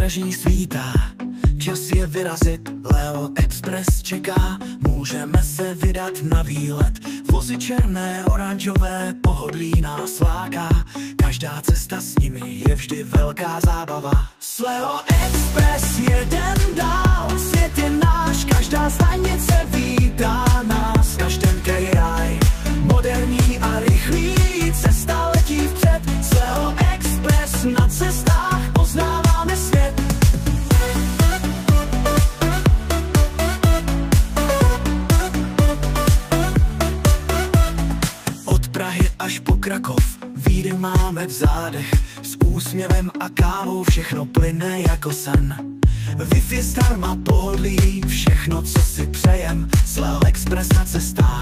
nádraží svítá, čas je vyrazit, Leo Express čeká. Můžeme se vydat na výlet, vozy černé, oranžové, pohodlí nás láká. Každá cesta s nimi je vždy velká zábava. S Leo Express jeden dál, svět je náš, každá stanice vítá nás. Každodenní raj, moderní a rychlý, cesta letí vpřed. S Leo Express na cestách poznáváme svět. Od Prahy až po Krakov víry máme v zádech, s úsměvem a kávou všechno plyne jako sen. Wi-Fi zdarma, pohodlí, všechno co si přejem. S Leo Express na cestách